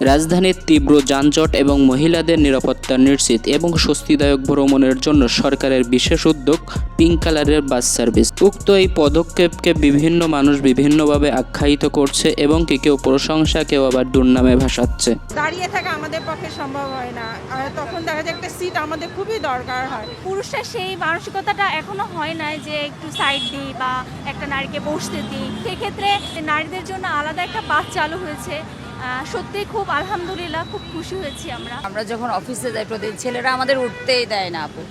রাজধানীর তীব্র যানজট এবং মহিলাদের নিরাপত্তা নিশ্চিত এবং স্বস্তিদায়ক ভ্রমণের জন্য সরকারের বিশেষ উদ্যোগ পিঙ্ক কালারের বাস সার্ভিস। উক্ত এই পদক্ষেপকে বিভিন্ন মানুষ বিভিন্নভাবে আখ্যায়িত করছে এবং কেউ প্রশংসা, কেউ আবার দুর্নামে ভাসাচ্ছে। দাঁড়িয়ে থাকা আমাদের পক্ষে সম্ভব হয় না, আর তখন দেখা যায় একটা সিট আমাদের খুবই দরকার হয়। পুরুষরা সেই মানসিকতাটা এখনো হয় নাই যে একটু সাইড দিই বা একটা নারীকে বসতে দিই। সেক্ষেত্রে নারীদের জন্য আলাদা একটা বাস চালু হয়েছে। সত্যি খুব আলহামদুলিল্লাহ, খুব খুশি হয়েছি আমরা যখন অফিসে যাই প্রতিদিন, ছেলেরা আমাদের উঠতেই দেয় না আপু।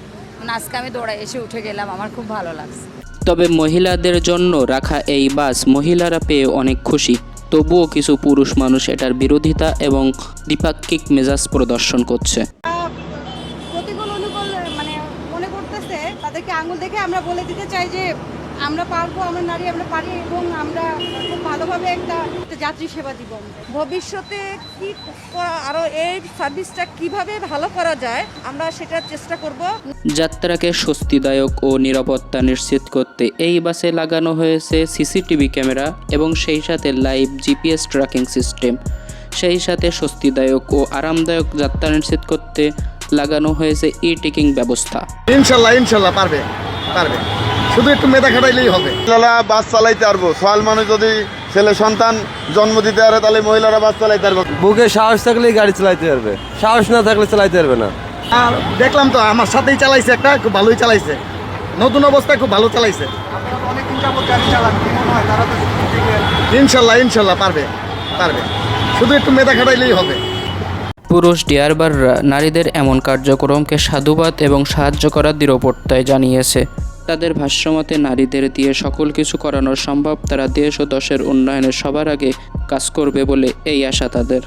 আজকে আমি দৌড়াই এসে উঠে গেলাম, আমার খুব ভালো লাগছে। তবে মহিলাদের জন্য রাখা এই বাস মহিলারা পেয়ে অনেক খুশি। তবুও কিছু পুরুষ মানুষ এটার বিরোধিতা এবং দ্বিপাক্ষিক মেজাজ প্রদর্শন করছে। প্রতিকূল অনুকূল মনে করতেছে, তাদেরকে আঙুল দেখে আমরা বলে দিতে চাই যে আমরা পারবো, আমরা নারী, আমরা পারি এবং আমরা খুব ভালোভাবে একটা যাত্রী সেবা দিব। ভবিষ্যতে কি আরো এই সার্ভিসটা কিভাবে ভালো করা যায় আমরা সেটার চেষ্টা করব। যাত্রাকে স্বস্তিদায়ক ও নিরাপত্তা নিশ্চিত করতে এই বাসে লাগানো হয়েছে সিসিটিভি ক্যামেরা এবং সেই সাথে লাইভ জিপিএস ট্র্যাকিং সিস্টেম। সেই সাথে স্বস্তিদায়ক ও আরামদায়ক যাত্রা নিশ্চিত করতে লাগানো হয়েছে টিকিং ব্যবস্থা। ইনশাল্লাহ পারবে, শুধু একটু মেধা খাটাইলেই হবে। মহিলারা বাস চালাইতে পারবো, সোয়াল মানুষ যদি ছেলে সন্তান জন্ম দিতে পারে তাহলে মহিলারা বাস চালাইতে পারবে। বুকে সাহস থাকলেই গাড়ি চালাইতে পারবে, সাহস না থাকলে চালাইতে পারবে না। আর দেখলাম তো আমার সাথেই চালাইছে, একটা খুব ভালোই চালাইছে, নতুন অবস্থায় খুব ভালো চালাইছে। ইনশাল্লাহ পারবে, শুধু একটু মেধা খাটাইলেই হবে। পুরুষ ড্রাইভাররা নারীদের এমন কার্যক্রমকে সাধুবাদ এবং সাহায্য করার দৃঢ়প্রত্যয় জানিয়েছে। তাদের ভাষ্যমতে নারীদের দিয়ে সকল কিছু করানো সম্ভব। তারা দেশ ও দেশের উন্নয়নে সবার আগে কাজ করবে বলে এই আশা তাদের।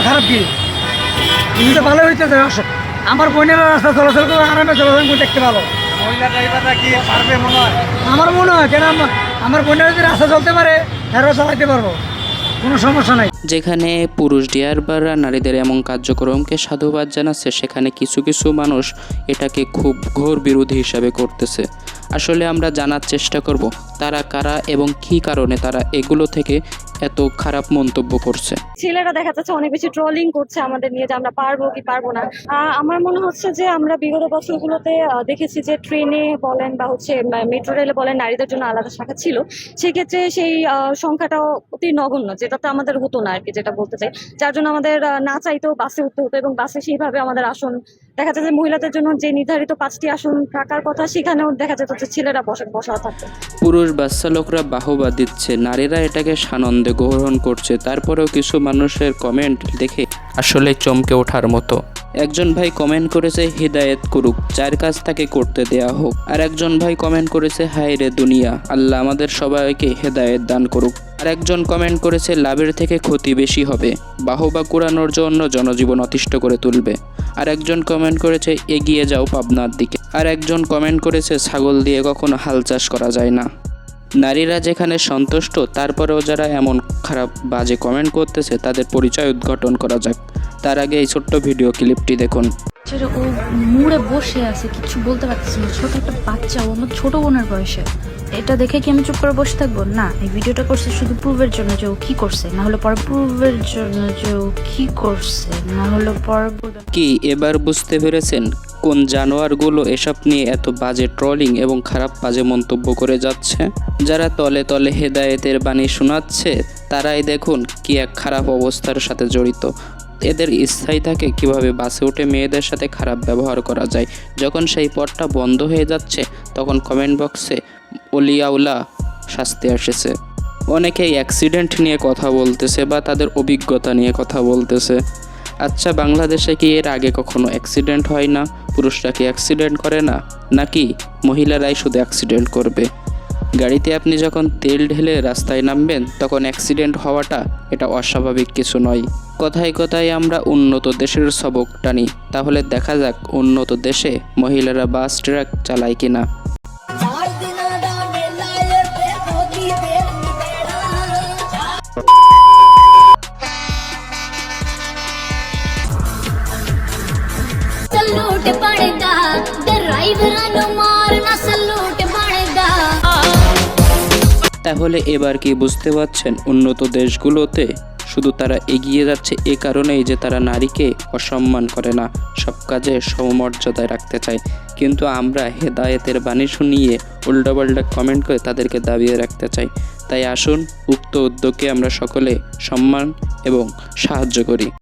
খারাপ কি ভালো হইতে আমার বোনেরা রাস্তা চলাচল করে আরামে চলাচল করে দেখতে ভালো। মহিলা ড্রাইভাররা কি পারবে মনে হয়? আমার মনে হয়, কেন আমার বোনেরা যদি রাস্তা চলতে পারে তারাও চালাইতে পারবো, কোনো সমস্যা নাই। যেখানে পুরুষ ড্রাইভাররা নারীদের এমন কার্যক্রমকে সাধুবাদ জানাচ্ছে, সেখানে কিছু কিছু মানুষ এটাকে খুব ঘোর বিরোধী হিসাবে করতেছে। আসলে আমরা জানার চেষ্টা করব তারা কারা এবং কী কারণে তারা এগুলো থেকে এত খারাপ মন্তব্য করছে। ছেলেরা দেখা যাচ্ছে অনেক বেশি ট্রলিং করছে আমাদের নিয়ে যে আমরা পারবো কি পারবো না। আমার মনে হচ্ছে যে আমরা বিগত বছরগুলোতে দেখেছি যে ট্রেনে বলেন বা মেট্রো রেলে বলেন নারীদের জন্য আলাদা শাখা ছিল। সেক্ষেত্রে সেই সংখ্যাটাও অতি নগণ্য, যেটা তো আমাদের হতো না আর কি, যেটা বলতে চাই। যার জন্য আমাদের না চাইতেও বাসে উঠতে হতো এবং বাসে সেইভাবে আমাদের আসন দেখা যাচ্ছে মহিলাদের জন্য যে নির্ধারিত 5টি আসন থাকার কথা, সেখানেও দেখা যেত যে ছেলেরা বসা থাকতো। পুরুষ বাস চালকরা বাহবা দিচ্ছে, নারীরা এটাকে সানন্দে গ্রহণ করছে। তারপরেও কিছু মানুষের কমেন্ট দেখে আসলে চমকে ওঠার মতো। একজন ভাই কমেন্ট করেছে হিদায়েত করুক, যার কাজ তাকে করতে দেয়া হোক। আর একজন ভাই কমেন্ট করেছে হায় রে দুনিয়া, আল্লাহ আমাদের সবাইকে হেদায়েত দান করুক। আর একজন কমেন্ট করেছে লাভের থেকে ক্ষতি বেশি হবে, বাহবা কুড়ানোর জন্য জনজীবন অতিষ্ঠ করে তুলবে। আর একজন কমেন্ট করেছে এগিয়ে যাও পাবনার দিকে। আর একজন কমেন্ট করেছে ছাগল দিয়ে কখনো হাল চাষ করা যায় না। নারীরা যেখানে সন্তুষ্ট, তারপরেও যারা এমন খারাপ বাজে কমেন্ট করতেছে তাদের পরিচয় উদ্ঘাটন করা যাক। তার আগে এই ছোট্ট ভিডিও ক্লিপটি দেখুন। ও মুড়ে বসে আছে, কিছু বলতে পারতেছে না, ছোট একটা বাচ্চা, ও আমার ছোট বোনের বয়সে। এটা দেখে কি আমি চুপ করে বসে থাকবো? না, এই ভিডিওটা করছে শুধু প্রুভের জন্য যে ও কি করছে, না হলে পরে প্রুভের জন্য যে ও কি করছে, না হলে পরে। কি এবার বুঝতে পেরেছেন কোন জানোয়ারগুলো এসব নিয়ে এত বাজে ট্রলিং এবং খারাপ বাজে মন্তব্য করে যাচ্ছে? যারা তলে তলে হেদায়েতের বাণী শোনাচ্ছে তারাই দেখুন কি এক খারাপ অবস্থার সাথে জড়িত। এদের স্থায়ী থাকে কিভাবে বাসে উঠে মেয়েদের সাথে খারাপ ব্যবহার করা যায়। যখন সেই পথটা বন্ধ হয়ে যাচ্ছে তখন কমেন্ট বক্সে অলিয়াউলা শাস্তি এসেছে। অনেকেই অ্যাক্সিডেন্ট নিয়ে কথা বলতেছে বা তাদের অভিজ্ঞতা নিয়ে কথা বলতেছে। আচ্ছা, বাংলাদেশে কি এর আগে কখনো অ্যাক্সিডেন্ট হয় না? পুরুষরা কি অ্যাক্সিডেন্ট করে না, নাকি মহিলারাই শুধু অ্যাক্সিডেন্ট করবে? গাড়িতে আপনি যখন তেল ঢেলে রাস্তায় নামবেন তখন অ্যাক্সিডেন্ট হওয়াটা এটা অস্বাভাবিক কিছু নয়। কথায় কথায় আমরা উন্নত দেশের সবক টানি, তাহলে দেখা যাক উন্নত দেশে মহিলারা বাস ট্রাক চালায় কিনা। তাহলে এবার কি বুঝতে পারছেন উন্নত দেশগুলোতে শুধু তারা এগিয়ে যাচ্ছে এ কারণেই যে তারা নারীকে অসম্মান করে না, সব কাজে সমমর্যাদায় রাখতে চায়। কিন্তু আমরা হেদায়েতের বাণী শুনিয়ে উল্টাপাল্টা কমেন্ট করে তাদেরকে দাবিয়ে রাখতে চাই। তাই আসুন উক্ত উদ্যোগকে আমরা সকলে সম্মান এবং সাহায্য করি।